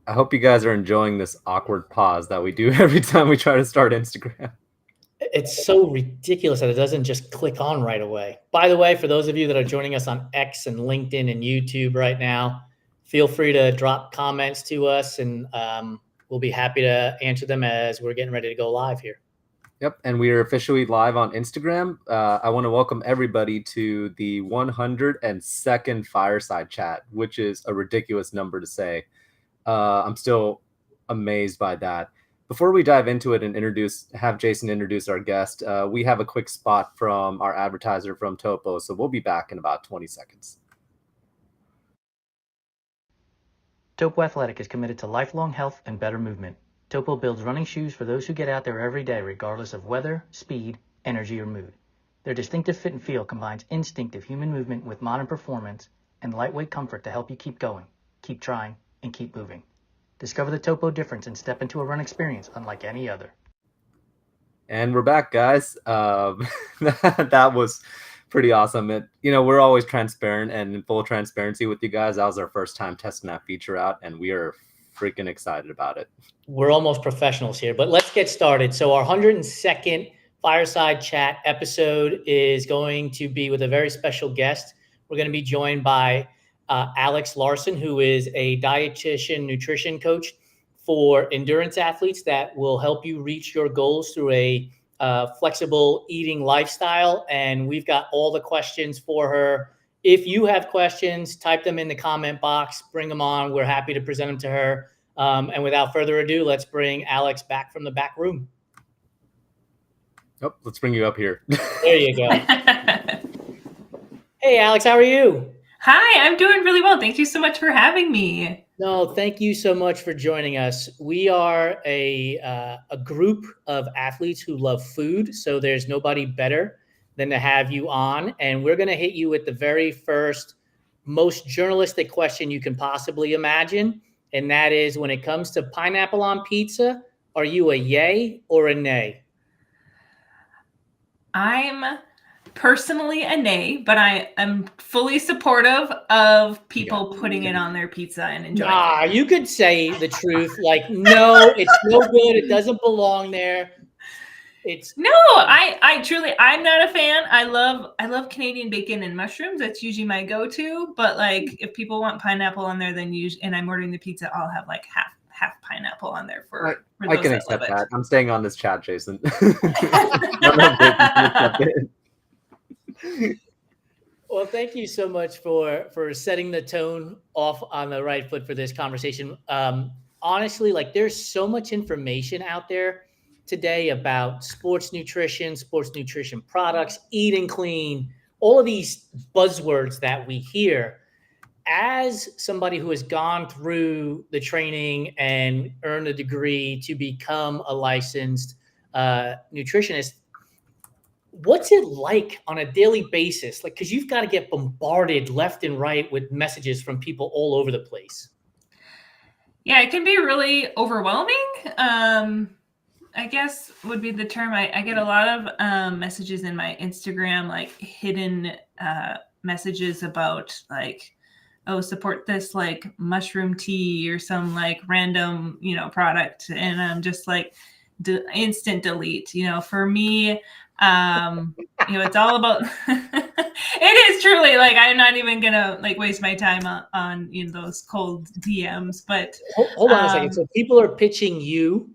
I hope you guys are enjoying this awkward pause that we do every time we try to start Instagram. It's so ridiculous that it doesn't just click on right away. By the way, for those of you that are joining us on X and LinkedIn and YouTube right now, feel free to drop comments to us, and we'll be happy to answer them as we're getting ready to go live here. Yep, and we are officially live on Instagram. I want to welcome everybody to the 102nd Fireside Chat, which is a ridiculous number to say. I'm still amazed by that. Before we dive into it and have Jason introduce our guest, we have a quick spot from our advertiser from Topo, so we'll be back in about 20 seconds. Topo Athletic is committed to lifelong health and better movement. Topo builds running shoes for those who get out there every day, regardless of weather, speed, energy, or mood. Their distinctive fit and feel combines instinctive human movement with modern performance and lightweight comfort to help you keep going, keep trying, and keep moving. Discover the Topo difference and step into a run experience unlike any other. And we're back, guys. That was pretty awesome. We're always transparent and in full transparency with you guys. That was our first time testing that feature out, and we are freaking excited about it. We're almost professionals here, but let's get started. So our 102nd Fireside Chat episode is going to be with a very special guest. We're going to be joined by Alex Larson, who is a dietitian nutrition coach for endurance athletes that will help you reach your goals through a flexible eating lifestyle. And we've got all the questions for her. If you have questions, type them in the comment box, bring them on. We're happy to present them to her. And without further ado, let's bring Alex back from the back room. Oh, let's bring you up here. There you go. Hey, Alex, how are you? Hi, I'm doing really well. Thank you so much for having me. No, thank you so much for joining us. We are a group of athletes who love food, so there's nobody better than to have you on. And we're going to hit you with the very first, most journalistic question you can possibly imagine. And that is, when it comes to pineapple on pizza, are you a yay or a nay? I'm personally a nay, but I am fully supportive of people putting it on their pizza and enjoying it. You could say the truth. Like, no, it's no good. It doesn't belong there. I truly, I'm not a fan. I love Canadian bacon and mushrooms. That's usually my go-to. But like, if people want pineapple on there, then and I'm ordering the pizza, I'll have like half pineapple on there for those I can accept that. I'm staying on this chat, Jason. Well, thank you so much for setting the tone off on the right foot for this conversation. Honestly, like, there's so much information out there today about sports nutrition products, eating clean, all of these buzzwords that we hear. As somebody who has gone through the training and earned a degree to become a licensed nutritionist, what's it like on a daily basis? Like, because you've got to get bombarded left and right with messages from people all over the place. Yeah, it can be really overwhelming. I guess would be the term. I get a lot of messages in my Instagram, like hidden messages about like, oh, support this like mushroom tea or some like random, product. And I'm just like, instant delete. For me, it's all about, it is truly like, I'm not even going to like waste my time on those cold DMs, but hold on a second. So people are pitching you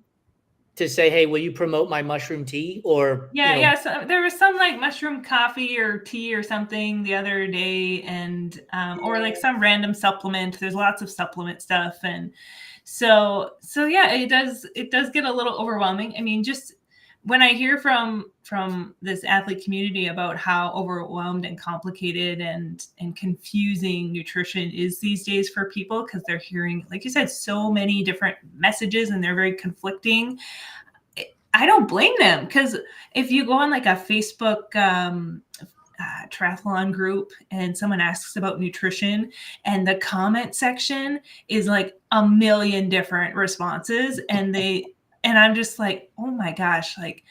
to say, hey, will you promote my mushroom tea? Or So there was some like mushroom coffee or tea or something the other day, and or like some random supplement. There's lots of supplement stuff, and so yeah, it does get a little overwhelming. I mean, just when I hear from this athlete community about how overwhelmed and complicated and confusing nutrition is these days for people, because they're hearing, like you said, so many different messages and they're very conflicting. I don't blame them, because if you go on like a Facebook triathlon group and someone asks about nutrition and the comment section is like a million different responses, and I'm just like, oh my gosh, like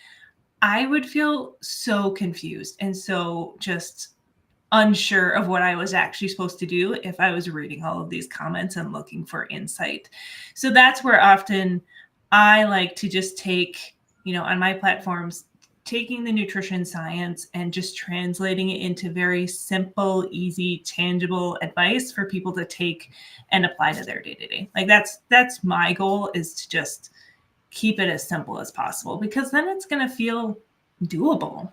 I would feel so confused and so just unsure of what I was actually supposed to do if I was reading all of these comments and looking for insight. So that's where often I like to just take, on my platforms, taking the nutrition science and just translating it into very simple, easy, tangible advice for people to take and apply to their day-to-day. Like that's my goal, is to just keep it as simple as possible, because then it's going to feel doable.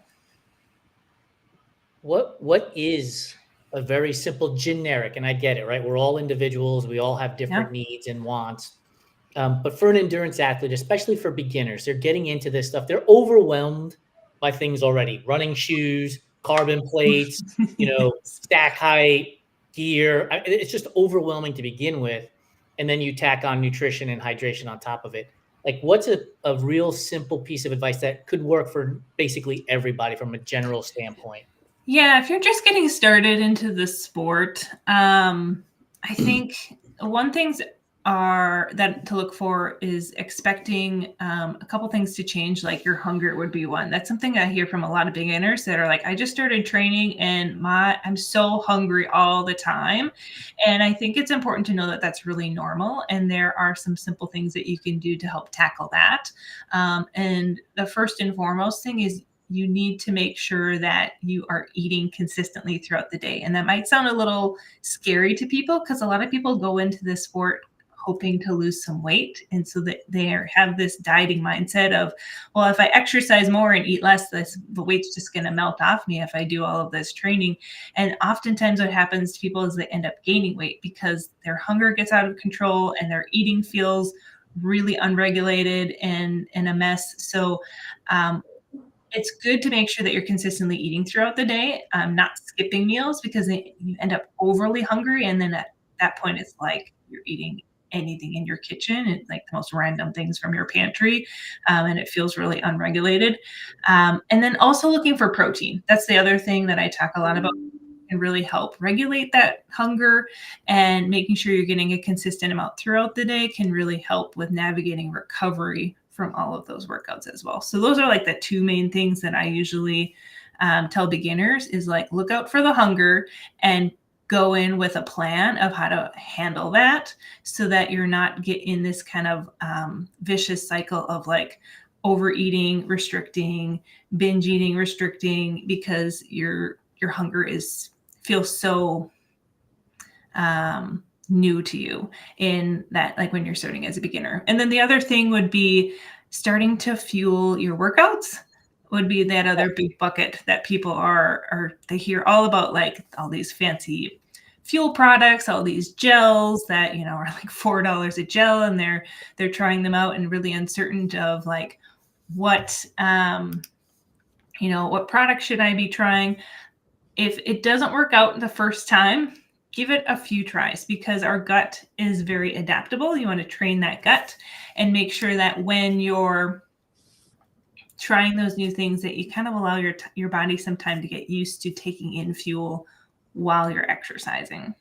What is a very simple generic, and I get it, right? We're all individuals. We all have different needs and wants. But for an endurance athlete, especially for beginners, they're getting into this stuff. They're overwhelmed by things already: running shoes, carbon plates, stack height, gear. It's just overwhelming to begin with. And then you tack on nutrition and hydration on top of it. Like, what's a real simple piece of advice that could work for basically everybody from a general standpoint? Yeah, if you're just getting started into the sport, I think one things that to look for is expecting a couple things to change, like your hunger would be one. That's something I hear from a lot of beginners that are like, I just started training and I'm so hungry all the time. And I think it's important to know that that's really normal. And there are some simple things that you can do to help tackle that. And the first and foremost thing is, you need to make sure that you are eating consistently throughout the day. And that might sound a little scary to people, because a lot of people go into this sport hoping to lose some weight. And so that they have this dieting mindset of, well, if I exercise more and eat less, the weight's just going to melt off me if I do all of this training. And oftentimes what happens to people is they end up gaining weight because their hunger gets out of control and their eating feels really unregulated and a mess. So, it's good to make sure that you're consistently eating throughout the day, not skipping meals, because you end up overly hungry. And then at that point, it's like you're eating anything in your kitchen, and like the most random things from your pantry. And it feels really unregulated. And then also looking for protein. That's the other thing that I talk a lot about, can really help regulate that hunger, and making sure you're getting a consistent amount throughout the day can really help with navigating recovery from all of those workouts as well. So those are like the two main things that I usually tell beginners, is like, look out for the hunger and go in with a plan of how to handle that, so that you're not in this kind of vicious cycle of like overeating, restricting, binge eating, restricting, because your hunger feels so new to you in that, like when you're starting as a beginner. And then the other thing would be starting to fuel your workouts, would be that other big bucket that people they hear all about, like all these fancy fuel products, all these gels that, are like $4 a gel, and they're trying them out and really uncertain of like, what product should I be trying? If it doesn't work out the first time, give it a few tries, because our gut is very adaptable. You want to train that gut and make sure that when you're trying those new things, that you kind of allow your body some time to get used to taking in fuel while you're exercising.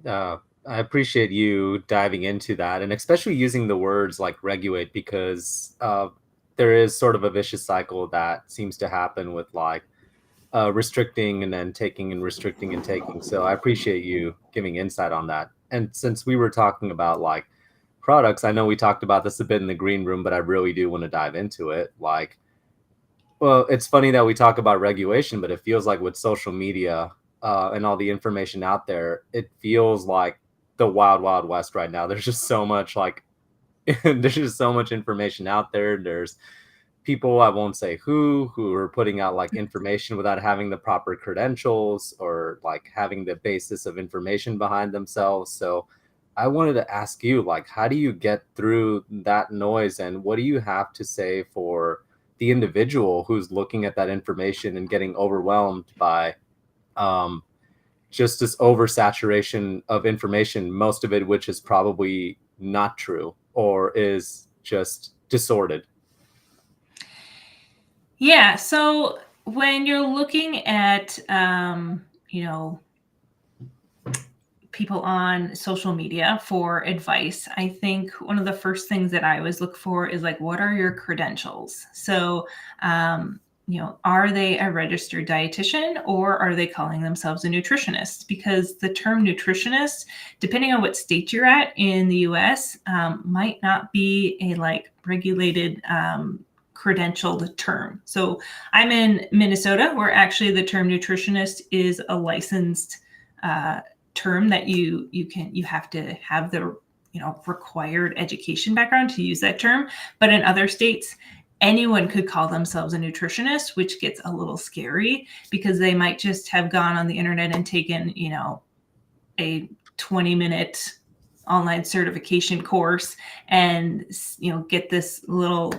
I appreciate you diving into that, and especially using the words like regulate, because there is sort of a vicious cycle that seems to happen with like restricting and then taking, and restricting and taking. So I appreciate you giving insight on that. And since we were talking about like products, I know we talked about this a bit in the green room, but I really do want to dive into it. Like, well, it's funny that we talk about regulation, but it feels like with social media and all the information out there, it feels like the wild, wild west right now. There's just so much there's just so much information out there. There's people, I won't say who are putting out like information without having the proper credentials or like having the basis of information behind themselves. So I wanted to ask you, like, how do you get through that noise, and what do you have to say for the individual who's looking at that information and getting overwhelmed by just this oversaturation of information, most of it which is probably not true or is just distorted? Yeah. So when you're looking at, people on social media for advice, I think one of the first things that I always look for is like, what are your credentials? So are they a registered dietitian or are they calling themselves a nutritionist? Because the term nutritionist, depending on what state you're at in the US, might not be a regulated credentialed term. So I'm in Minnesota, where actually the term nutritionist is a licensed term that you have to have the required education background to use that term. But in other states, anyone could call themselves a nutritionist, which gets a little scary because they might just have gone on the internet and taken, a 20-minute online certification course and, get this little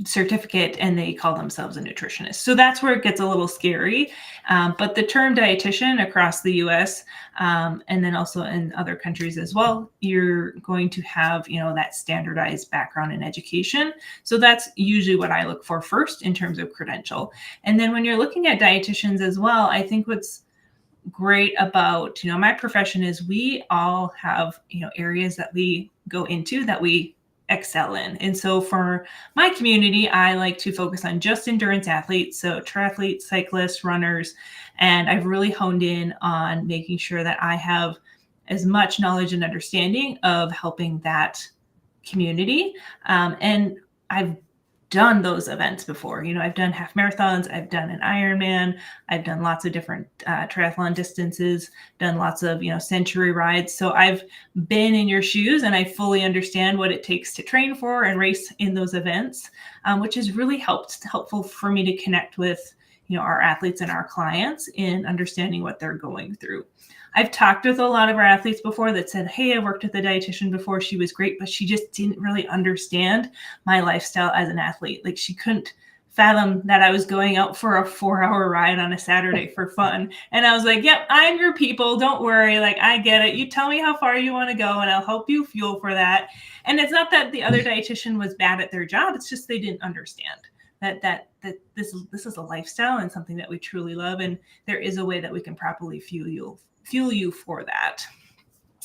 certificate and they call themselves a nutritionist. So that's where it gets a little scary. But the term dietitian across the US and then also in other countries as well, you're going to have, that standardized background in education. So that's usually what I look for first in terms of credential. And then when you're looking at dietitians as well, I think what's great about, my profession is we all have, areas that we go into that we excel in. And so for my community, I like to focus on just endurance athletes, so triathletes, cyclists, runners, and I've really honed in on making sure that I have as much knowledge and understanding of helping that community. And I've done those events before. I've done half marathons, I've done an Ironman, I've done lots of different triathlon distances, done lots of, century rides. So I've been in your shoes and I fully understand what it takes to train for and race in those events, which has really helpful for me to connect with, our athletes and our clients in understanding what they're going through. I've talked with a lot of our athletes before that said, hey, I worked with a dietitian before. She was great, but she just didn't really understand my lifestyle as an athlete. Like she couldn't fathom that I was going out for a 4-hour ride on a Saturday for fun. And I was like, yep, I'm your people. Don't worry. Like, I get it. You tell me how far you want to go and I'll help you fuel for that. And it's not that the other dietitian was bad at their job. It's just they didn't understand that this is a lifestyle and something that we truly love. And there is a way that we can properly fuel you for that.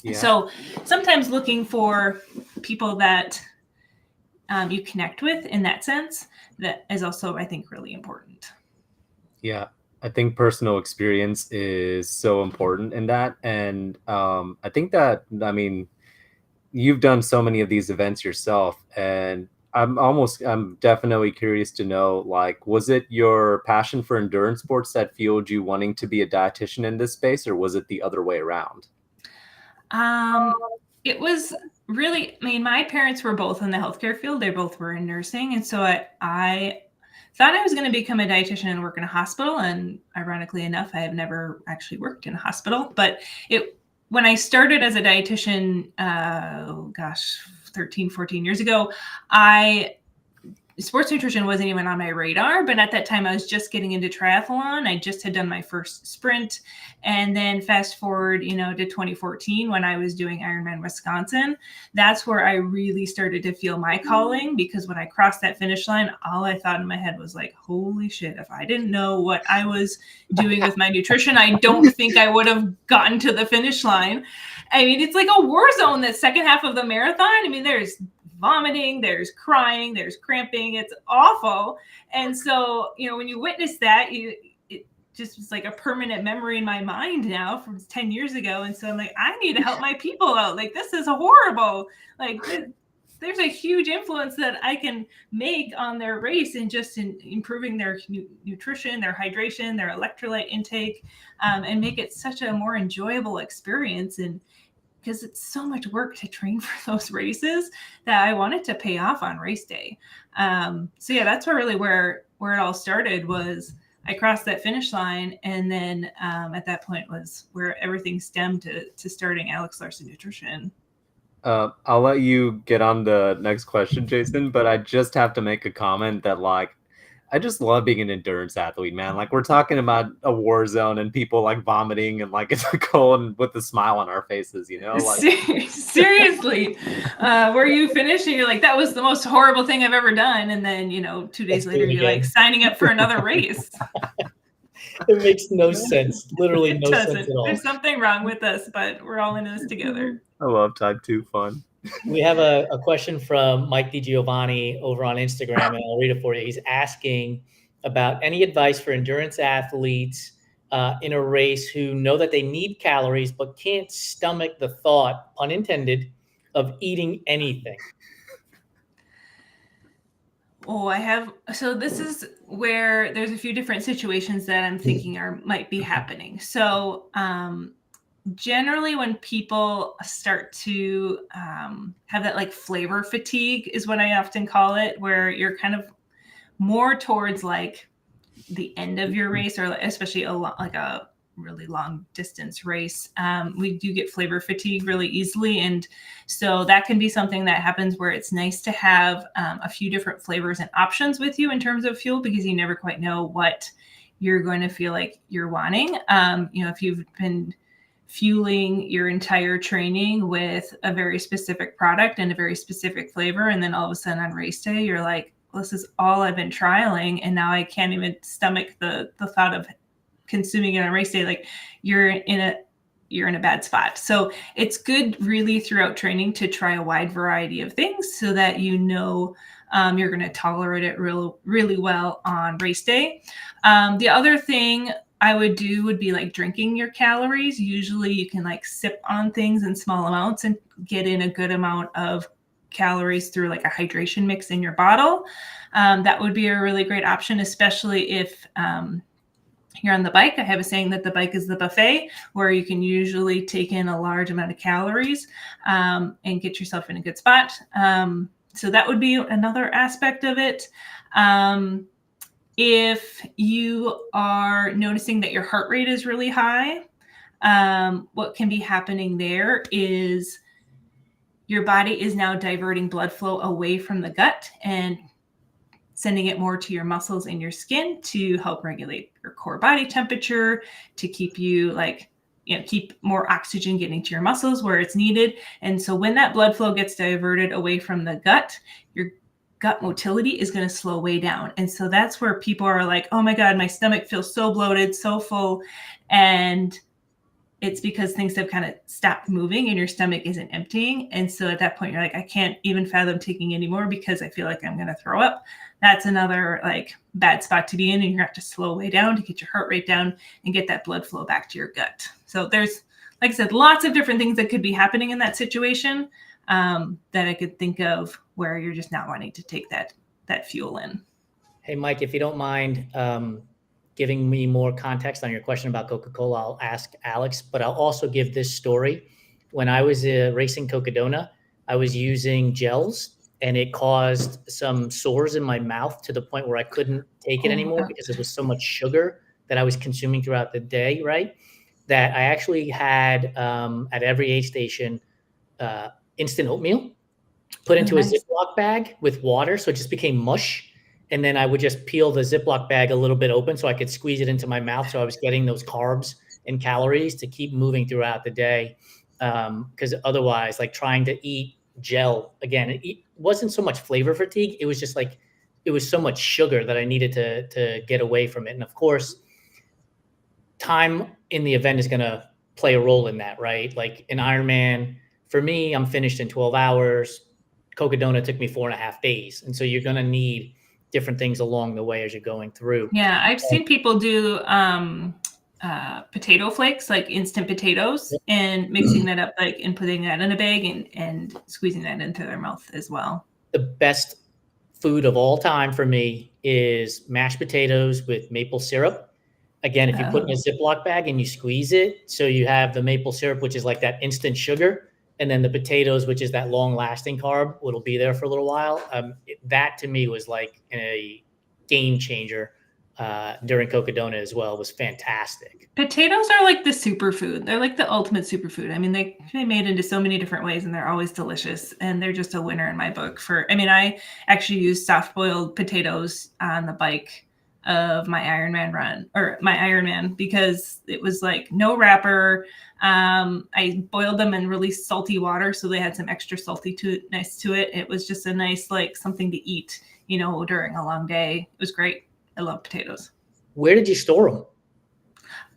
Yeah. So sometimes looking for people that you connect with in that sense, that is also, I think, really important. Yeah, I think personal experience is so important in that. And I think that, you've done so many of these events yourself, and I'm definitely curious to know, was it your passion for endurance sports that fueled you wanting to be a dietitian in this space, or was it the other way around? It was really, my parents were both in the healthcare field. They both were in nursing. And so I thought I was going to become a dietitian and work in a hospital. And ironically enough, I have never actually worked in a hospital, but when I started as a dietitian, 13, 14 years ago, sports nutrition wasn't even on my radar, but at that time I was just getting into triathlon. I just had done my first sprint. And then fast forward, to 2014 when I was doing Ironman Wisconsin, that's where I really started to feel my calling, because when I crossed that finish line, all I thought in my head was like, holy shit, if I didn't know what I was doing with my nutrition, I don't think I would have gotten to the finish line. It's like a war zone, that second half of the marathon. There's vomiting, there's crying, there's cramping. It's awful. And so, when you witness that, it just was like a permanent memory in my mind now from 10 years ago. And so I'm like, I need to help my people out. Like, this is horrible. Like, there's a huge influence that I can make on their race and just in improving their nutrition, their hydration, their electrolyte intake, and make it such a more enjoyable experience. And because it's so much work to train for those races, that I wanted to pay off on race day. So yeah, that's where it all started. Was I crossed that finish line, and then at that point was where everything stemmed to starting Alex Larson Nutrition. I'll let you get on the next question, Jason, but I just have to make a comment that I just love being an endurance athlete, man. We're talking about a war zone and people vomiting and it's cold and with a smile on our faces, Seriously, where you finish and you're like, that was the most horrible thing I've ever done. And then, 2 days later, you're signing up for another race. It makes no sense. Literally no sense at all. There's something wrong with us, but we're all in this together. I love type 2 fun. We have a question from Mike DiGiovanni over on Instagram, and I'll read it for you. He's asking, about any advice for endurance athletes in a race who know that they need calories but can't stomach the thought, pun intended, of eating anything. Oh, so this is where there's a few different situations that I'm thinking might be happening. So generally when people start to have that like flavor fatigue is what I often call it, where you're kind of more towards like the end of your race, or especially like a really long distance race, we do get flavor fatigue really easily. And so that can be something that happens where it's nice to have a few different flavors and options with you in terms of fuel, because you never quite know what you're going to feel like you're wanting. If you've been fueling your entire training with a very specific product and a very specific flavor, and then all of a sudden on race day, you're like, well, this is all I've been trialing, and now I can't even stomach the thought of consuming it on race day. Like you're in a bad spot. So it's good really throughout training to try a wide variety of things so that you're going to tolerate it really well on race day. The other thing I would do would be like drinking your calories. Usually you can like sip on things in small amounts and get in a good amount of calories through like a hydration mix in your bottle. That would be a really great option, especially if you're on the bike. I have a saying that the bike is the buffet, where you can usually take in a large amount of calories and get yourself in a good spot. So that would be another aspect of it. If you are noticing that your heart rate is really high, what can be happening there is your body is now diverting blood flow away from the gut and sending it more to your muscles and your skin to help regulate your core body temperature, to keep you keep more oxygen getting to your muscles where it's needed. And so when that blood flow gets diverted away from the gut, your gut motility is going to slow way down. And so that's where people are like, oh my God, my stomach feels so bloated, so full. And it's because things have kind of stopped moving and your stomach isn't emptying. And so at that point, you're like, I can't even fathom taking any more because I feel like I'm going to throw up. That's another like bad spot to be in. And you're going to have to slow way down to get your heart rate down and get that blood flow back to your gut. So there's, like I said, lots of different things that could be happening in that situation that I could think of where you're just not wanting to take that fuel in. Hey, Mike, if you don't mind giving me more context on your question about Coca-Cola, I'll ask Alex, but I'll also give this story. When I was racing Cocodona, I was using gels, and it caused some sores in my mouth to the point where I couldn't take it anymore because it was so much sugar that I was consuming throughout the day, right? That I actually had at every aid station instant oatmeal put into a Ziploc bag with water, so it just became mush. And then I would just peel the Ziploc bag a little bit open so I could squeeze it into my mouth. So I was getting those carbs and calories to keep moving throughout the day. Because otherwise, like trying to eat gel, again, it wasn't so much flavor fatigue. It was just like, it was so much sugar that I needed to get away from it. And of course, time in the event is going to play a role in that, right? Like an Ironman, for me, I'm finished in 12 hours. Cocodona took me 4.5 days. And so you're going to need different things along the way as you're going through. Yeah, I've seen people do potato flakes, like instant potatoes, and mixing that up, like, and putting that in a bag and squeezing that into their mouth as well. The best food of all time for me is mashed potatoes with maple syrup. Again, if you put in a Ziploc bag and you squeeze it, so you have the maple syrup, which is like that instant sugar, and then the potatoes, which is that long-lasting carb, it'll be there for a little while. That to me was like a game changer during Cocodona as well. It was fantastic. Potatoes are like the superfood. They're like the ultimate superfood. I mean, they can be made into so many different ways, and they're always delicious. And they're just a winner in my book. I actually used soft-boiled potatoes on the bike of my Ironman run, or my Ironman, because it was like no wrapper. I boiled them in really salty water, so they had some extra saltiness to it. It was just a nice, like, something to eat, during a long day. It was great. I love potatoes. Where did you store them?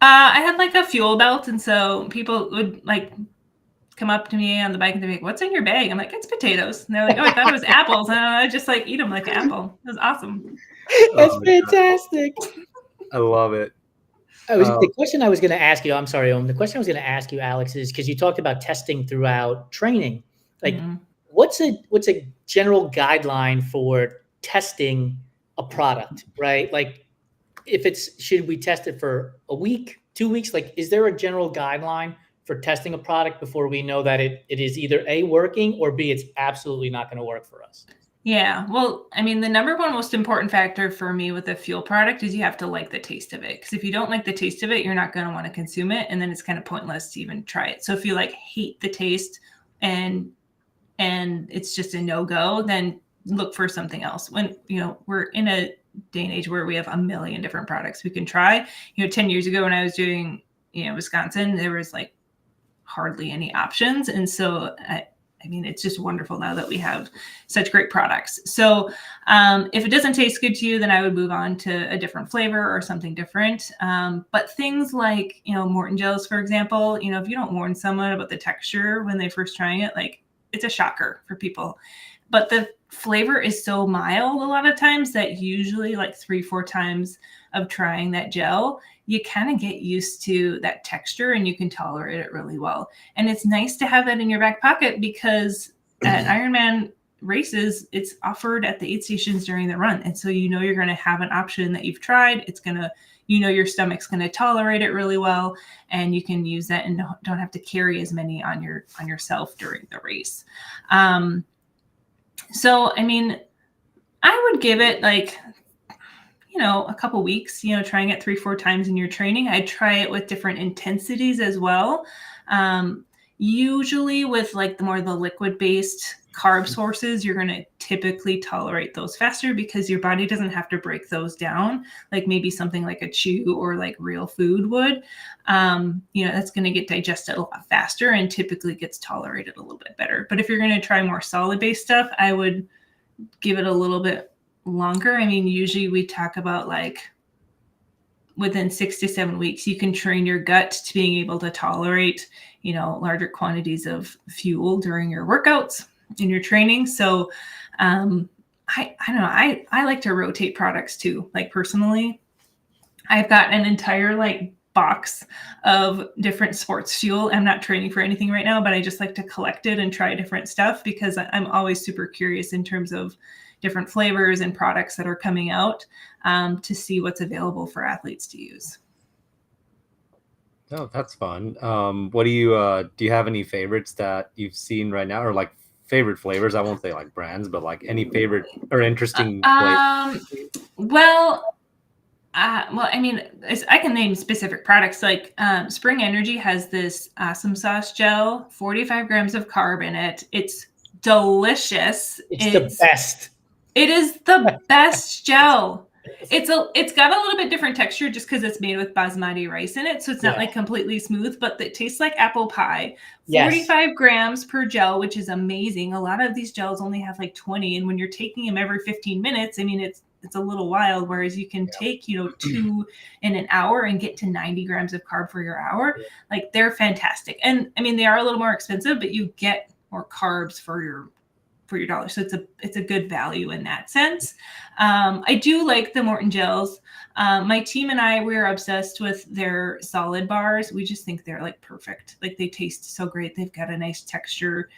I had like a fuel belt, and so people would like come up to me on the bike and they're like, "What's in your bag?" I'm like, "It's potatoes." And they're like, "Oh, I thought it was apples." And I just like eat them like an apple. It was awesome. That's fantastic. I love it. The question I was going to ask you, I'm sorry, the question I was going to ask you, Alex, is because you talked about testing throughout training. Like, what's a general guideline for testing a product, right? Like, should we test it for a week, 2 weeks? Like, is there a general guideline for testing a product before we know that it is either A, working, or B, it's absolutely not going to work for us? Yeah. Well, I mean, the number one most important factor for me with a fuel product is you have to like the taste of it. Because if you don't like the taste of it, you're not going to want to consume it. And then it's kind of pointless to even try it. So if you like hate the taste and it's just a no-go, then look for something else. When, we're in a day and age where we have a million different products we can try. 10 years ago when I was doing, Wisconsin, there was like hardly any options. And so I mean, it's just wonderful now that we have such great products. So if it doesn't taste good to you, then I would move on to a different flavor or something different. But things like, Morton gels, for example, if you don't warn someone about the texture when they're first trying it, like it's a shocker for people. But the flavor is so mild a lot of times that usually like 3-4 times of trying that gel, you kind of get used to that texture and you can tolerate it really well. And it's nice to have that in your back pocket because at Ironman races, it's offered at the aid stations during the run. And so you're going to have an option that you've tried. It's going to, your stomach's going to tolerate it really well, and you can use that and don't have to carry as many on yourself during the race. So, I mean, I would give it like, a couple weeks, trying it 3-4 times in your training. I'd try it with different intensities as well. Usually with like the liquid-based carb sources, you're going to typically tolerate those faster because your body doesn't have to break those down. Like maybe something like a chew or like real food would, that's going to get digested a lot faster and typically gets tolerated a little bit better. But if you're going to try more solid-based stuff, I would give it a little bit longer. I mean, usually we talk about like within 6 to 7 weeks, you can train your gut to being able to tolerate, larger quantities of fuel during your workouts in your training. So I don't know. I like to rotate products too. Like personally, I've got an entire like box of different sports fuel. I'm not training for anything right now, but I just like to collect it and try different stuff because I'm always super curious in terms of different flavors and products that are coming out to see what's available for athletes to use. Oh, that's fun. What do you have any favorites that you've seen right now, or like favorite flavors? I won't say like brands, but like any favorite or interesting flavors? Well, I mean, I can name specific products. Like Spring Energy has this awesome sauce gel, 45 grams of carb in it. It's delicious. It's the best. It is the best gel. It's got a little bit different texture just because it's made with basmati rice in it. So it's not like completely smooth, but it tastes like apple pie. 45 grams per gel, which is amazing. A lot of these gels only have like 20. And when you're taking them every 15 minutes, I mean, it's a little wild. Whereas you can take, 2 in an hour and get to 90 grams of carb for your hour. Like they're fantastic. And I mean, they are a little more expensive, but you get more carbs for your dollar. So it's a good value in that sense. I do like the Morton gels. My team and we're obsessed with their solid bars. We just think they're like perfect. Like they taste so great. They've got a nice texture.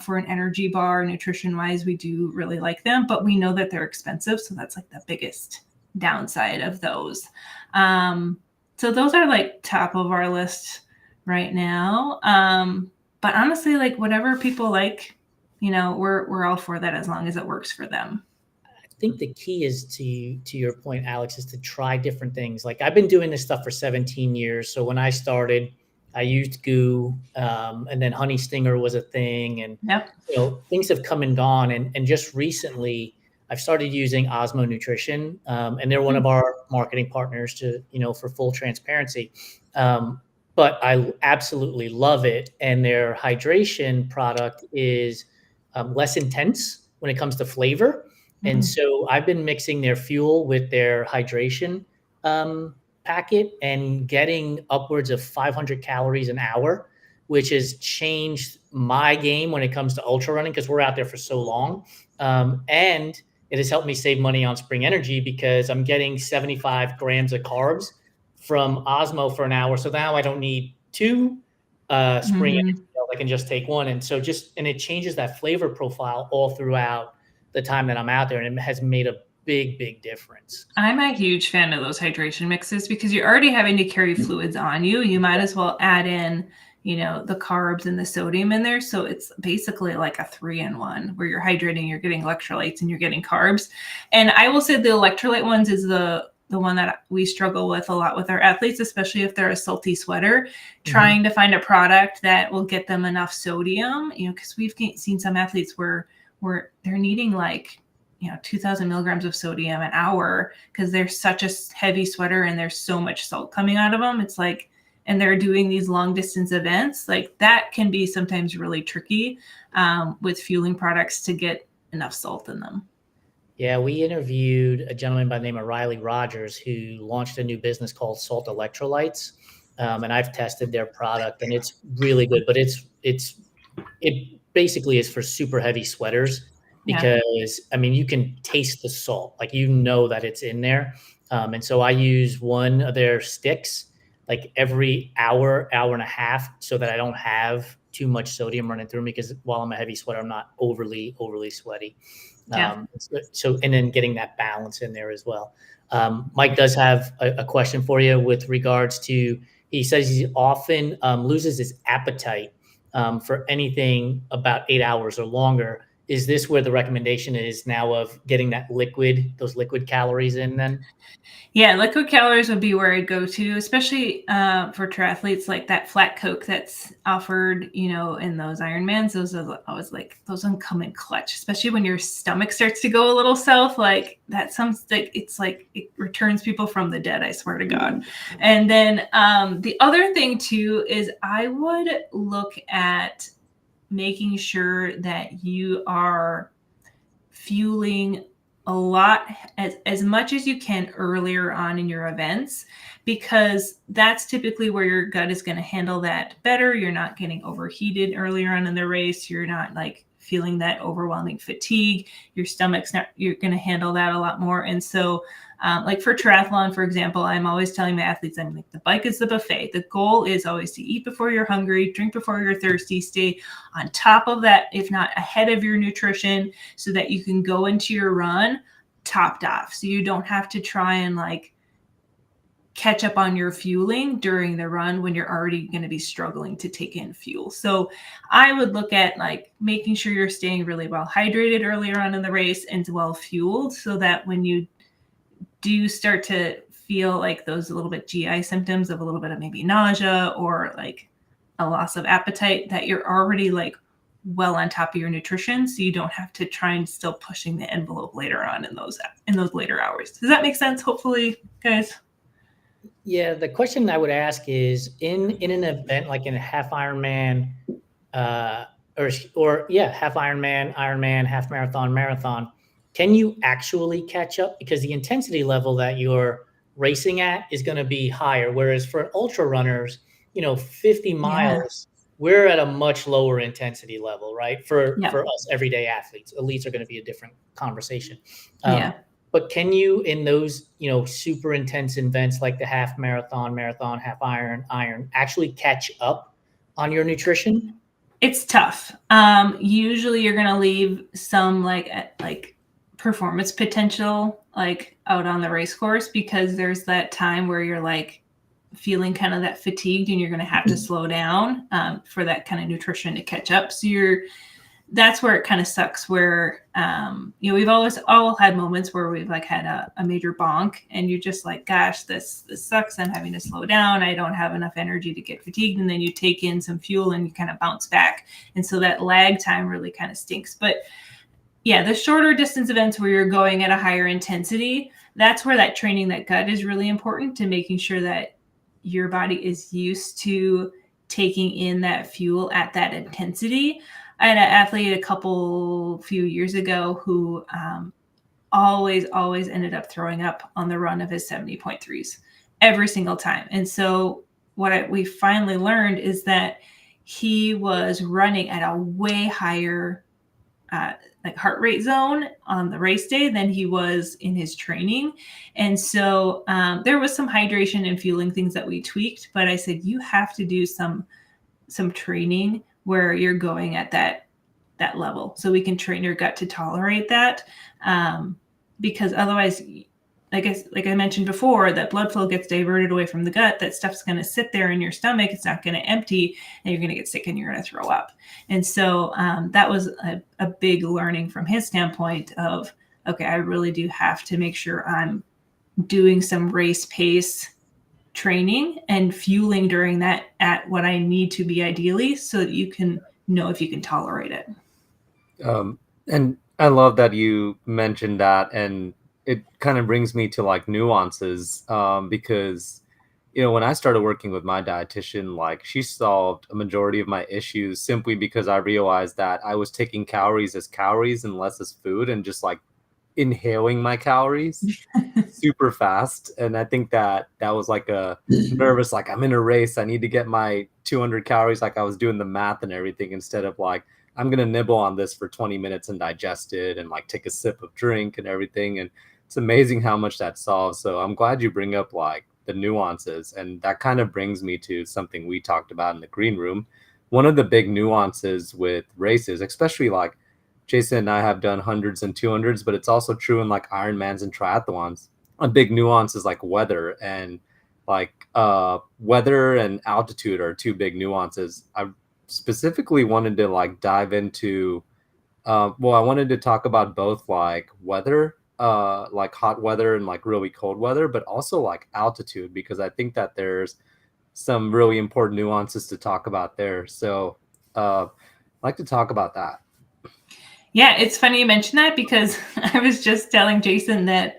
For an energy bar, nutrition wise, we do really like them, but we know that they're expensive. So that's like the biggest downside of those. So those are like top of our list right now. But honestly, like whatever people like, we're all for that as long as it works for them. I think the key is to your point, Alex, is to try different things. Like I've been doing this stuff for 17 years. So when I started, I used GU, and then Honey Stinger was a thing, and things have come and gone. And just recently, I've started using Osmo Nutrition, and they're one of our marketing partners for full transparency. But I absolutely love it, and their hydration product is less intense when it comes to flavor. And so I've been mixing their fuel with their hydration packet and getting upwards of 500 calories an hour which has changed my game when it comes to ultra running because we're out there for so long. And it has helped me save money on Spring Energy because I'm getting 75 grams of carbs from Osmo for an hour. So now I don't need two Spring Energy. I can just take one. And so and it changes that flavor profile all throughout the time that I'm out there. And it has made a big difference. I'm a huge fan of those hydration mixes because you're already having to carry fluids on you. You might as well add in, the carbs and the sodium in there. So it's basically like a 3-in-1 where you're hydrating, you're getting electrolytes, and you're getting carbs. And I will say the electrolyte ones is the one that we struggle with a lot with our athletes, especially if they're a salty sweater, trying to find a product that will get them enough sodium, because we've seen some athletes where they're needing 2,000 milligrams of sodium an hour because they're such a heavy sweater and there's so much salt coming out of them. It's and they're doing these long distance events, that can be sometimes really tricky with fueling products to get enough salt in them. Yeah, we interviewed a gentleman by the name of Riley Rogers who launched a new business called Salt Electrolytes. And I've tested their product and it's really good, but it basically is for super heavy sweaters because you can taste the salt, that it's in there. And so I use one of their sticks every hour and a half so that I don't have too much sodium running through me because while I'm a heavy sweater, I'm not overly sweaty. And then getting that balance in there as well. Mike does have a question for you with regards to, he says he often loses his appetite for anything about 8 hours or longer. Is this where the recommendation is now of getting those liquid calories in then? Yeah, liquid calories would be where I'd go to, especially for triathletes, like that flat Coke that's offered, in those Ironmans. Those are always those one come in clutch, especially when your stomach starts to go a little south. That sounds it returns people from the dead, I swear to God. And then the other thing too is I would look at making sure that you are fueling a lot as much as you can earlier on in your events, because that's typically where your gut is going to handle that better. You're not getting overheated earlier on in the race. You're not feeling that overwhelming fatigue. Your stomach's you're going to handle that a lot more. And so for triathlon, for example, I'm always telling my athletes, the bike is the buffet. The goal is always to eat before you're hungry, drink before you're thirsty, stay on top of that, if not ahead of your nutrition, so that you can go into your run topped off. So you don't have to try and catch up on your fueling during the run when you're already going to be struggling to take in fuel. So I would look at making sure you're staying really well hydrated earlier on in the race and well fueled, so that when you do start to feel those a little bit GI symptoms of a little bit of maybe nausea or a loss of appetite, that you're already well on top of your nutrition, so you don't have to try and still pushing the envelope later on in those later hours. Does that make sense? Hopefully, guys. Yeah, the question I would ask is in an event like in a half Ironman, half Ironman, Ironman, half marathon, can you actually catch up? Because the intensity level that you're racing at is going to be higher. Whereas for ultra runners, 50 miles, we're at a much lower intensity level, right? For us everyday athletes, elites are going to be a different conversation. But can you, in those, super intense events like the half marathon, half iron, actually catch up on your nutrition? It's tough. Usually you're going to leave some performance potential out on the race course, because there's that time where you're feeling kind of that fatigued and you're going to have to slow down for that kind of nutrition to catch up. So that's where it kind of sucks, where we've all had moments where we've had a major bonk and you're just gosh, this sucks. I'm having to slow down. I don't have enough energy to get fatigued. And then you take in some fuel and you kind of bounce back. And so that lag time really kind of stinks. But yeah, the shorter distance events where you're going at a higher intensity, that's where that training that gut is really important, to making sure that your body is used to taking in that fuel at that intensity. I had an athlete a few years ago who always ended up throwing up on the run of his 70.3s every single time. And so what we finally learned is that he was running at a way higher like heart rate zone on the race day than he was in his training. And so there was some hydration and fueling things that we tweaked, but I said, you have to do some training where you're going at that level so we can train your gut to tolerate that. Because otherwise, like I mentioned before, that blood flow gets diverted away from the gut. That stuff's going to sit there in your stomach. It's not going to empty, and you're going to get sick and you're going to throw up. And so that was a big learning from his standpoint of, okay, I really do have to make sure I'm doing some race pace training and fueling during that at what I need to be ideally, so that you can know if you can tolerate it. And I love that you mentioned that, and it kind of brings me to like nuances, because, you know, when I started working with my dietitian, like she solved a majority of my issues simply because I realized that I was taking calories as calories and less as food, and just like inhaling my calories super fast. And I think that was like a nervous, like I'm in a race, I need to get my 200 calories, like I was doing the math and everything, instead of like, I'm going to nibble on this for 20 minutes and digest it and like take a sip of drink and everything. And it's amazing how much that solves. So I'm glad you bring up like the nuances. And that kind of brings me to something we talked about in the green room. One of the big nuances with races, especially like Jason and I have done hundreds and 200s, but it's also true in like Ironmans and triathlons. A big nuance is like weather, and like weather and altitude are two big nuances. I specifically wanted to like dive into I wanted to talk about both like weather, like hot weather and like really cold weather, but also like altitude, because I think that there's some really important nuances to talk about there. So I'd like to talk about that. Yeah, it's funny you mentioned that, because I was just telling Jason that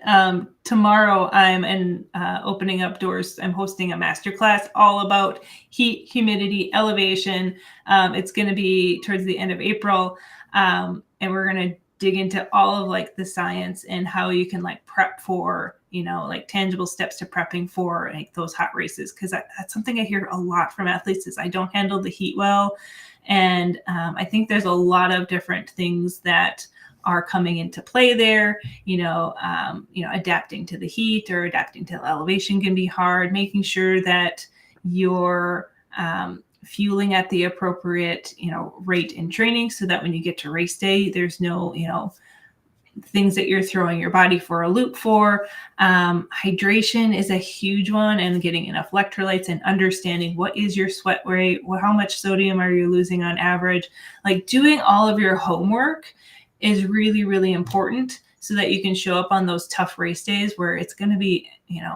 tomorrow I'm opening up doors. I'm hosting a masterclass all about heat, humidity, elevation. It's going to be towards the end of April, and we're going to dig into all of like the science and how you can like prep for, you know, like tangible steps to prepping for like those hot races. Because that's something I hear a lot from athletes is I don't handle the heat well. And I think there's a lot of different things that are coming into play there. Adapting to the heat or adapting to elevation can be hard. Making sure that you're fueling at the appropriate, rate in training, so that when you get to race day, there's no, things that you're throwing your body for a loop for. Hydration is a huge one, and getting enough electrolytes and understanding what is your sweat rate, how much sodium are you losing on average. Like doing all of your homework is really, really important, so that you can show up on those tough race days where it's going to be,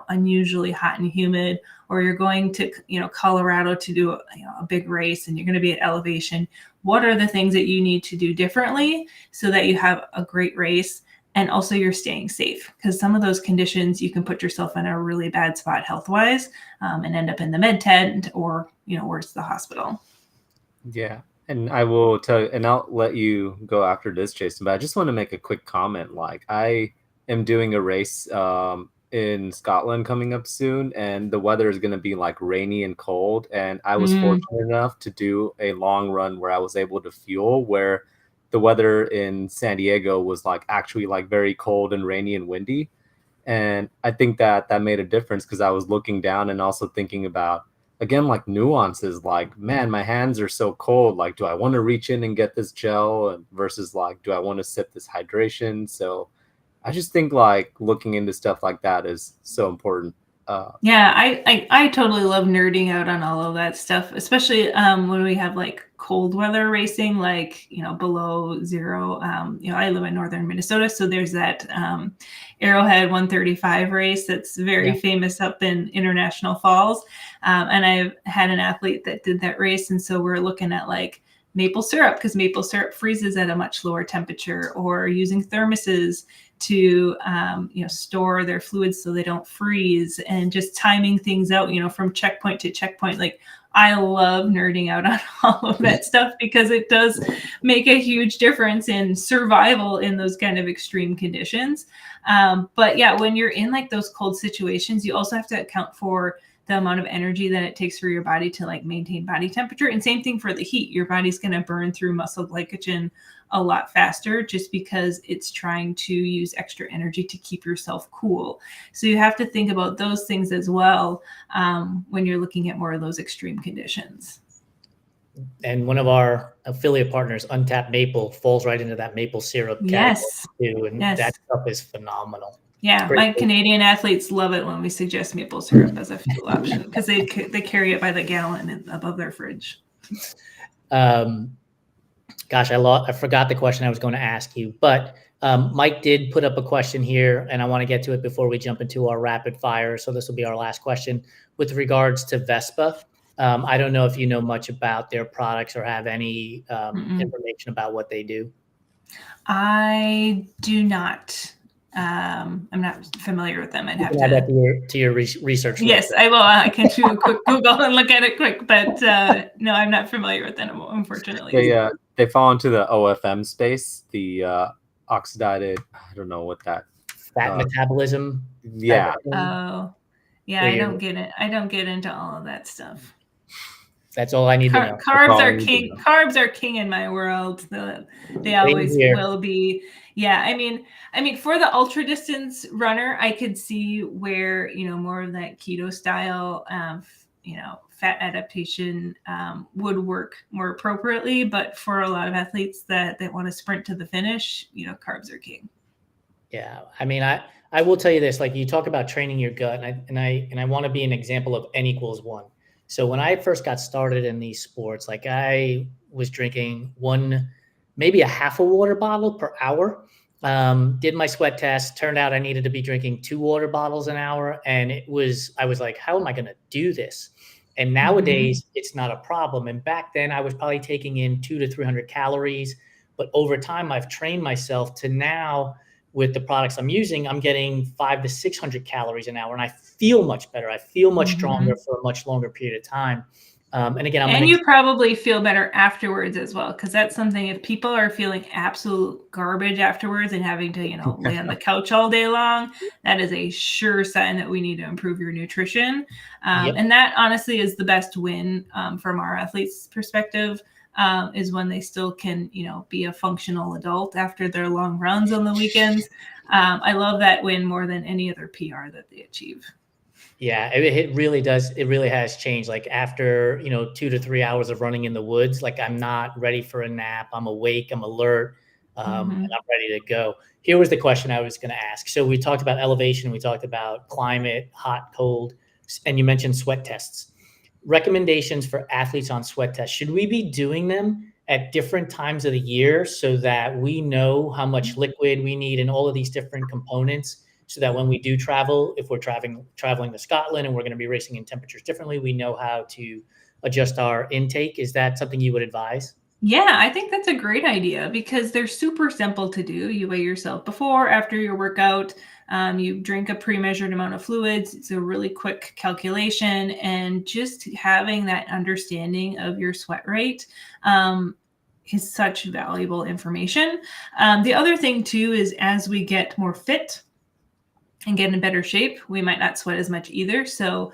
unusually hot and humid, or you're going to, Colorado to do a big race and you're going to be at elevation. What are the things that you need to do differently so that you have a great race, and also you're staying safe? Because some of those conditions, you can put yourself in a really bad spot health-wise, and end up in the med tent or, worse, the hospital. Yeah. And I will tell you, and I'll let you go after this, Jason, but I just want to make a quick comment. Like, I am doing a race in Scotland coming up soon, and the weather is going to be like rainy and cold. And I was fortunate enough to do a long run where I was able to fuel, where the weather in San Diego was like actually like very cold and rainy and windy. And I think that made a difference, because I was looking down and also thinking about, again, like nuances, like, man, my hands are so cold. Like, do I want to reach in and get this gel versus like, do I want to sip this hydration? So I just think like looking into stuff like that is so important. Yeah, I totally love nerding out on all of that stuff, especially when we have like cold weather racing, like, below zero. I live in northern Minnesota, so there's that Arrowhead 135 race that's very famous up in International Falls. And I've had an athlete that did that race. And so we're looking at like maple syrup, because maple syrup freezes at a much lower temperature, or using thermoses to store their fluids so they don't freeze, and just timing things out, from checkpoint to checkpoint. Like, I love nerding out on all of that stuff, because it does make a huge difference in survival in those kind of extreme conditions. But yeah, when you're in like those cold situations, you also have to account for the amount of energy that it takes for your body to like maintain body temperature. And same thing for the heat. Your body's going to burn through muscle glycogen a lot faster just because it's trying to use extra energy to keep yourself cool. So you have to think about those things as well when you're looking at more of those extreme conditions. And one of our affiliate partners, Untapped Maple, falls right into that maple syrup category too, and that stuff is phenomenal. Yeah, my Canadian athletes love it when we suggest maple syrup as a fuel option because they carry it by the gallon above their fridge. Gosh, I forgot the question I was going to ask you, but Mike did put up a question here, and I want to get to it before we jump into our rapid fire. So this will be our last question with regards to Vespa. I don't know if you know much about their products or have any information about what they do. I do not. I'm not familiar with them. I'd have to add that to your research. Yes, I will. I can do a quick Google and look at it quick, but no, I'm not familiar with them, unfortunately. They fall into the OFM space, the oxidated. I don't know what that. Fat metabolism. Yeah. Oh, yeah. I don't get it. I don't get into all of that stuff. That's all I need to know. Carbs are king. Carbs are king in my world. They always will be. Yeah, I mean, for the ultra distance runner, I could see where more of that keto style, fat adaptation would work more appropriately. But for a lot of athletes that want to sprint to the finish, carbs are king. Yeah, I mean, I will tell you this: like you talk about training your gut, and I want to be an example of N=1. So when I first got started in these sports, like I was drinking maybe a half a water bottle per hour, did my sweat test, turned out I needed to be drinking 2 water bottles an hour. And I was like, how am I going to do this? And nowadays it's not a problem. And back then I was probably taking in 200 to 300 calories, but over time I've trained myself to now with the products I'm using, I'm getting 500 to 600 calories an hour, and I feel much better. I feel much stronger for a much longer period of time. And again, you probably feel better afterwards as well, because that's something. If people are feeling absolute garbage afterwards and having to, lay on the couch all day long, that is a sure sign that we need to improve your nutrition. And that honestly is the best win from our athletes' perspective. Is when they still can, be a functional adult after their long runs on the weekends. I love that win more than any other PR that they achieve. Yeah, it really does. It really has changed. Like after, 2 to 3 hours of running in the woods, like I'm not ready for a nap. I'm awake, I'm alert, and I'm ready to go. Here was the question I was going to ask. So we talked about elevation. We talked about climate, hot, cold, and you mentioned sweat tests. Recommendations for athletes on sweat tests. Should we be doing them at different times of the year so that we know how much liquid we need and all of these different components, so that when we do travel, if we're traveling to Scotland and we're going to be racing in temperatures differently, we know how to adjust our intake? Is that something you would advise? Yeah, I think that's a great idea because they're super simple to do. You weigh yourself before, after your workout. You drink a pre-measured amount of fluids. It's a really quick calculation, and just having that understanding of your sweat rate is such valuable information. The other thing too is as we get more fit and get in better shape, we might not sweat as much either. So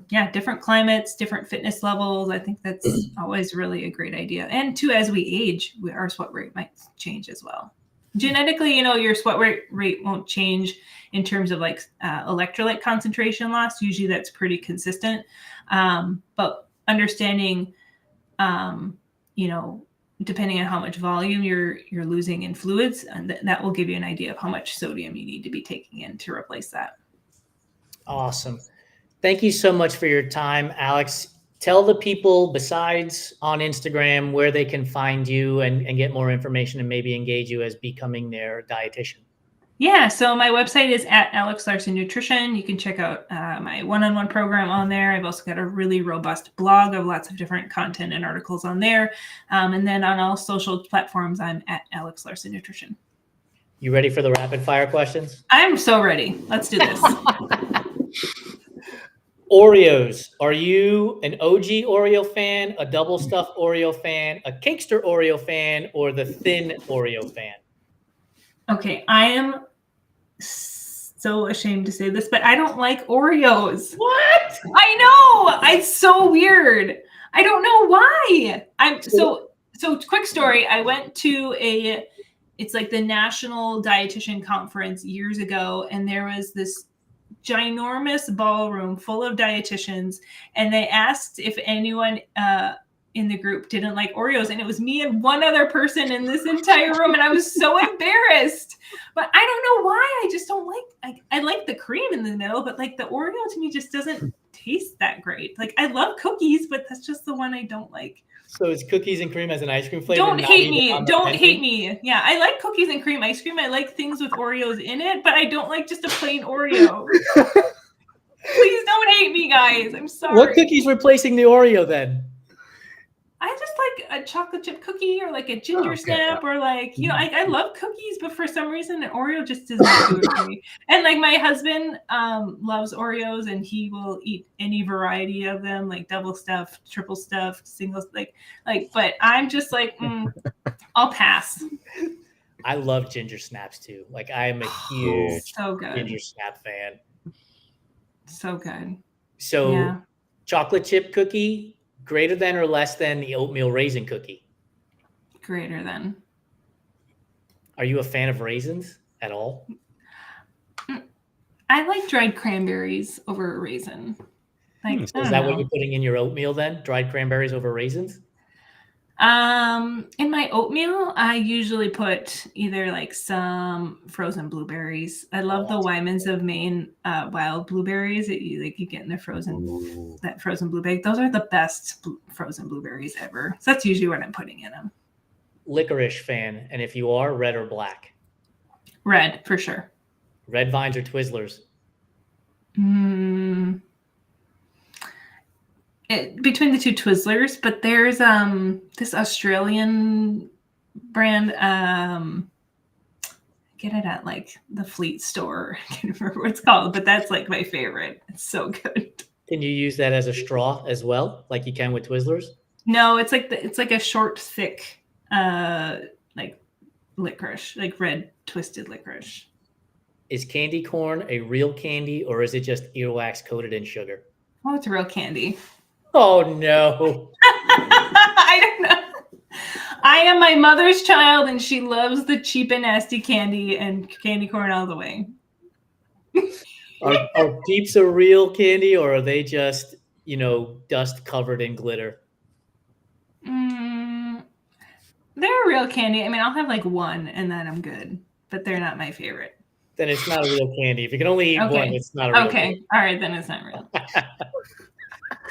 different climates, different fitness levels. I think that's always really a great idea. And too, as we age, our sweat rate might change as well. Genetically, your sweat rate won't change in terms of like electrolyte concentration loss. Usually that's pretty consistent. But understanding, depending on how much volume you're losing in fluids, and that will give you an idea of how much sodium you need to be taking in to replace that. Awesome. Thank you so much for your time, Alex. Tell the people, besides on Instagram, where they can find you and get more information and maybe engage you as becoming their dietitian. Yeah, so my website is at Alex Larson Nutrition. You can check out my one-on-one program on there. I've also got a really robust blog of lots of different content and articles on there. And then on all social platforms, I'm at Alex Larson Nutrition. You ready for the rapid fire questions? I'm so ready. Let's do this. Oreos. Are you an OG Oreo fan, a double stuffed Oreo fan, a Cakester Oreo fan, or the thin Oreo fan? Okay, I am so ashamed to say this, but I don't like Oreos. What? I know. It's so weird. I don't know why. So quick story. I went to it's like the National Dietitian Conference years ago, and there was this ginormous ballroom full of dietitians, and they asked if anyone in the group didn't like Oreos, and it was me and one other person in this entire room, and I was so embarrassed. But I don't know why. I just don't like. I like the cream in the middle, but like the Oreo to me just doesn't taste that great. Like I love cookies, but that's just the one I don't like. So it's cookies and cream as an ice cream flavor. Don't hate me. Don't hate me. Yeah, I like cookies and cream ice cream. I like things with Oreos in it, but I don't like just a plain Oreo. Please don't hate me, guys. I'm sorry. What cookie's replacing the Oreo then? I just like a chocolate chip cookie or like a ginger snap or like, you know, I love cookies, but for some reason an Oreo just does not do it for me. And like my husband loves Oreos and he will eat any variety of them, like double stuffed, triple stuffed, single, like, but I'm just like, I'll pass. I love ginger snaps too. Like I am a huge ginger snap fan. So good. So chocolate chip cookie, greater than or less than the oatmeal raisin cookie? Greater than. Are you a fan of raisins at all? I like dried cranberries over a raisin. Like, so is that what you're putting in your oatmeal then? Dried cranberries over raisins? In my oatmeal, I usually put either like some frozen blueberries. I love the Wyman's of Maine wild blueberries that you get in the frozen blueberry. Those are the best frozen blueberries ever. So that's usually what I'm putting in them. Licorice fan, and if you are, red or black? Red for sure. Red Vines or Twizzlers? Between the two, Twizzlers, but there's this Australian brand, get it at like the Fleet store. I can't remember what it's called, but that's like my favorite. It's so good. Can you use that as a straw as well, like you can with Twizzlers? No, it's like a short, thick, like licorice, like red twisted licorice. Is candy corn a real candy or is it just earwax coated in sugar? Oh, it's real candy. Oh, no. I don't know. I am my mother's child, and she loves the cheap and nasty candy and candy corn all the way. Are Peeps a real candy, or are they just, dust covered in glitter? They're a real candy. I mean, I'll have like one, and then I'm good. But they're not my favorite. Then it's not a real candy. If you can only eat one, it's not a real candy. All right, then it's not real.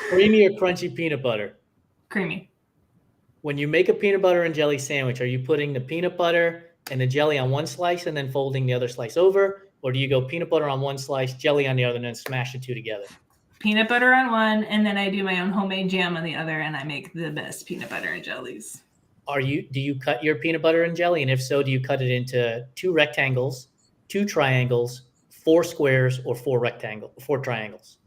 Creamy or crunchy peanut butter? Creamy. When you make a peanut butter and jelly sandwich, are you putting the peanut butter and the jelly on one slice and then folding the other slice over? Or do you go peanut butter on one slice, jelly on the other, and then smash the two together? Peanut butter on one, and then I do my own homemade jam on the other, and I make the best peanut butter and jellies. Do you cut your peanut butter and jelly? And if so, do you cut it into 2 rectangles, 2 triangles, 4 squares, or 4 triangles?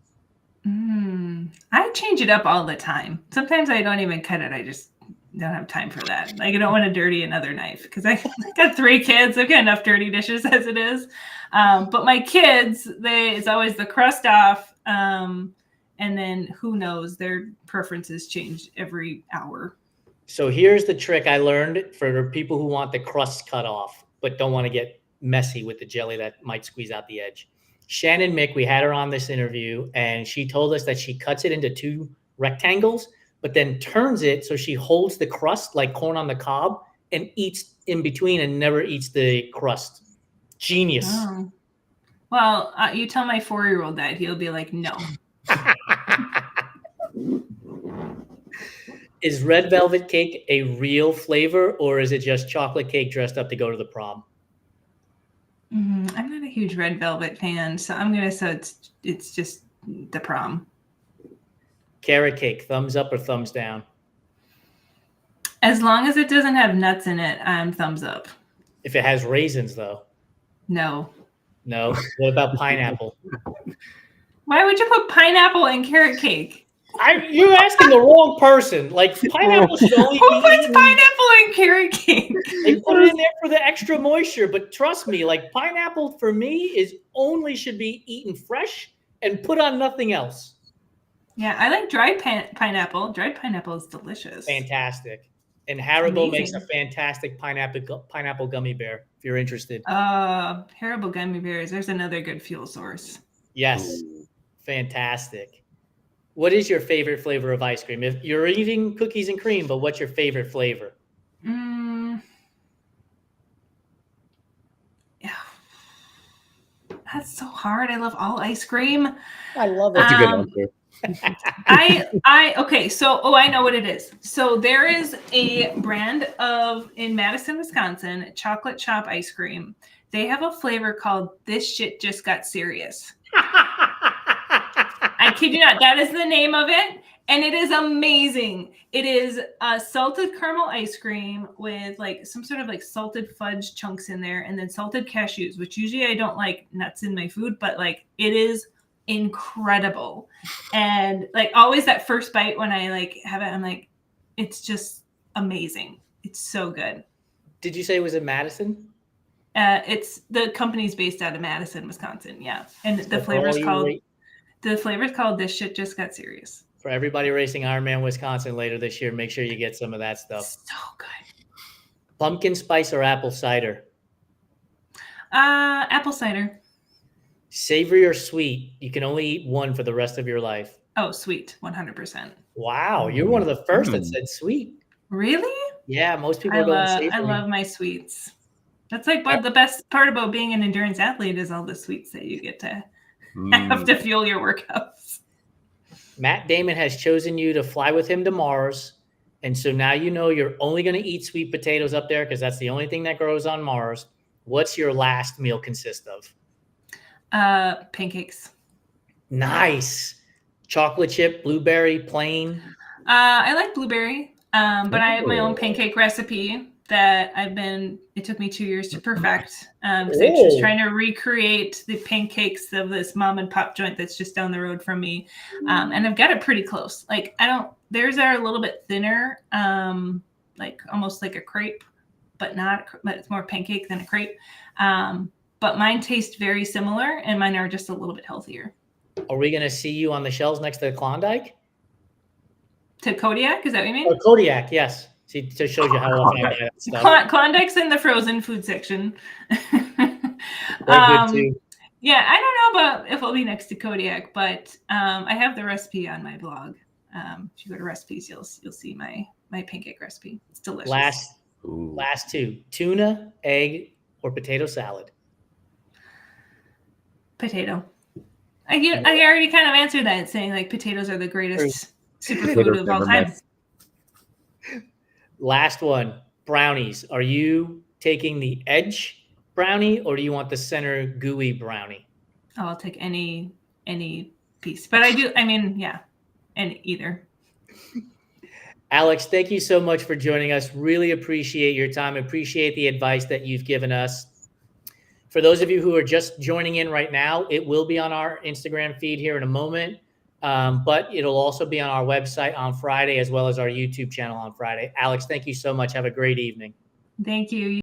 I change it up all the time. Sometimes I don't even cut it. I just don't have time for that. Like I don't want to dirty another knife because I got 3 kids. I've got enough dirty dishes as it is. But my kids, it's always the crust off. And then who knows, their preferences change every hour. So here's the trick I learned for people who want the crust cut off, but don't want to get messy with the jelly that might squeeze out the edge. Shannon Mick, we had her on this interview, and she told us that she cuts it into 2 rectangles, but then turns it so she holds the crust like corn on the cob and eats in between and never eats the crust. Genius. Oh. Well, you tell my 4-year-old that, he'll be like, no. Is red velvet cake a real flavor, or is it just chocolate cake dressed up to go to the prom? I'm not a huge red velvet fan, so I'm gonna say it's just the prom. Carrot cake, thumbs up or thumbs down? As long as it doesn't have nuts in it, I'm thumbs up. If it has raisins, though? No. No. What about pineapple? Why would you put pineapple in carrot cake? You're asking the wrong person. Like pineapple should only Who be puts eaten. pineapple in carrot cake? They put it in there for the extra moisture, but trust me, like pineapple for me should be eaten fresh and put on nothing else. Yeah, I like dried pineapple. Dried pineapple is delicious. Fantastic. And Haribo makes a fantastic pineapple gummy bear, if you're interested. Haribo gummy bears. There's another good fuel source. Yes. Fantastic. What is your favorite flavor of ice cream? If you're eating cookies and cream, but what's your favorite flavor? Yeah. That's so hard. I love all ice cream. I love it. That's a good answer. Okay, so I know what it is. So there is a brand in Madison, Wisconsin, chocolate chop ice cream. They have a flavor called "This Shit Just Got Serious." I kid you not. That is the name of it, and it is amazing. It is salted caramel ice cream with like some sort of like salted fudge chunks in there, and then salted cashews, which usually I don't like nuts in my food, but like it is incredible. And like always that first bite when I like have it, I'm like, it's just amazing. It's so good. Did you say it was in Madison? It's the company's based out of Madison, Wisconsin. Yeah. And the flavor's called "This Shit Just Got Serious." For everybody racing Ironman Wisconsin later this year, make sure you get some of that stuff. So good. Pumpkin spice or apple cider? Apple cider. Savory or sweet? You can only eat one for the rest of your life. Oh, sweet. 100%. Wow. You're one of the first that said sweet. Really? Yeah. Most people go savory. I love my sweets. That's like the best part about being an endurance athlete is all the sweets that you get to have to fuel your workouts. Matt Damon has chosen you to fly with him to Mars. And so now you know you're only going to eat sweet potatoes up there because that's the only thing that grows on Mars. What's your last meal consist of? Pancakes. Nice. Chocolate chip, blueberry, plain? I like blueberry, but I have my own pancake recipe that it took me 2 years to perfect. Because I'm just trying to recreate the pancakes of this mom and pop joint that's just down the road from me. And I've got it pretty close. Like theirs are a little bit thinner, like almost like a crepe, but it's more pancake than a crepe. But mine taste very similar and mine are just a little bit healthier. Are we going to see you on the shelves next to Klondike? To Kodiak? Is that what you mean? Oh, Kodiak, yes. See, it shows you how often I buy that stuff. Klondike's in the frozen food section. They're good too. Yeah, I don't know about if I'll be next to Kodiak, but I have the recipe on my blog. If you go to recipes, you'll see my pancake recipe. It's delicious. Last two: tuna, egg, or potato salad. Potato. I already kind of answered that, saying like potatoes are the greatest superfood of all time. Last one: brownies. Are you taking the edge brownie or do you want the center gooey brownie? Oh, I'll take any piece, but and either. Alex, thank you so much for joining us. Really appreciate your time. Appreciate the advice that you've given us. For those of you who are just joining in right now, it will be on our Instagram feed here in a moment, but it'll also be on our website on Friday as well as our YouTube channel on Friday. Alex, thank you so much. Have a great evening. Thank you.